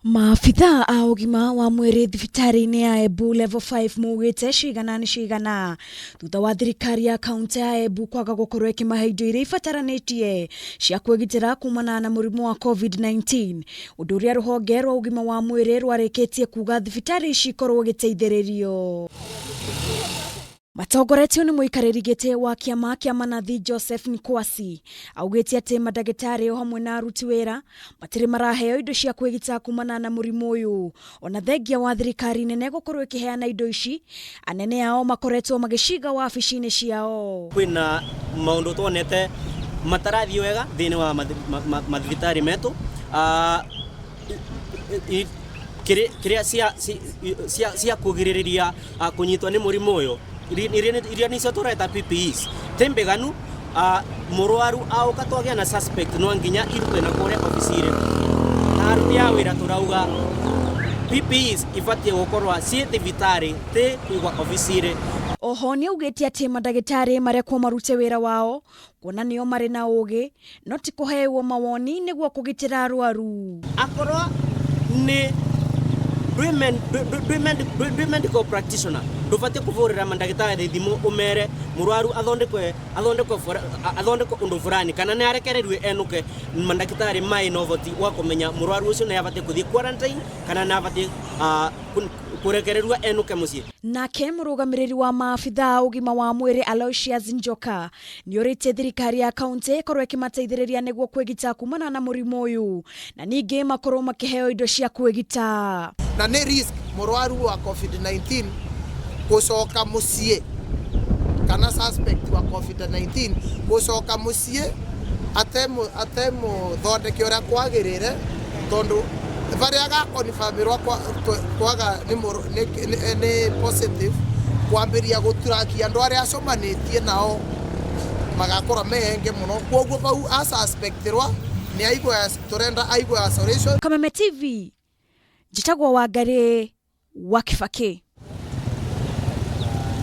Maabithaa a ugima wa mwiri thibitari-ini ya Embu level 5 mugite cigana ni cigana thutha wa thirikari ya kaunti ya Embu kwaga gukorwo ikimahe indo iria ibataranitie cia kwigitira kumana na murimu wa COVID-19 undu uria ruhonge rwa ugima wa mwiri rwarikitie kuga thibitari ici ikorwo igiteithiririo. Matongoretio ni muikariri gite wa kiama kia manathi Joseph Nikwasi augite ati madagitari o hamwe na aruti wira matiri maraheo indo cia kwigita kumana na murimu uyu ona thengia wa thirikari nene gukorwo ikiheana indo ici anene ao makoretwo magishiga wabici-ini ciao. Kwina maundu twonete matarathi wega thini wa mathibitari metu kiria cia kugiriria kunyitwa ni murimu uyu iria nicio tureta PPEs tembeganu murwaru au katwagia na suspect no nginya irutwe na kore ofisire na aruti a wira turauga PPEs ifatie gukorwa cie thibitari te kuigwa ofisire. Oho ni augite ati madagitari marekwo marute wira wao kuona nio mari na ugi no ti kuhewa mawoni niguo kugitira arwaru. Akorwo ni medical practitioner ndufate kuvurira mandagitari thimu umere murwaru athondekwe undu fulani kana ni arekererwe enuke mandagitari mai novoti wa kumenya murwaru ucio ni abate kuthii quarantine kana na abate kurekererwa enuke mucie. Nake murugamiriri wa maabithaa ugima wa mwiri Aloysius Njoka ni urite thirikari ya kaunti ikorwo ikimateithiriria niguo kwigita kumana na murimu uyu na ningi makorwo makiheo indo cia kwigita. Na ni risk murwaru wa COVID-19 gucoka mucie kana suspect wa COVID-19 gucoka mucie atemu thondeke uria kwagirire tondu varia ga confirmirwa kwaga ni positive kwambiria guturakia andu aria acomanitie nao magakora mehenge muno kwoguo vau a suspectirwa ni aigwa turenda aigwa isolation. Kameme TV Jitagwa Wangari wa Kibaki.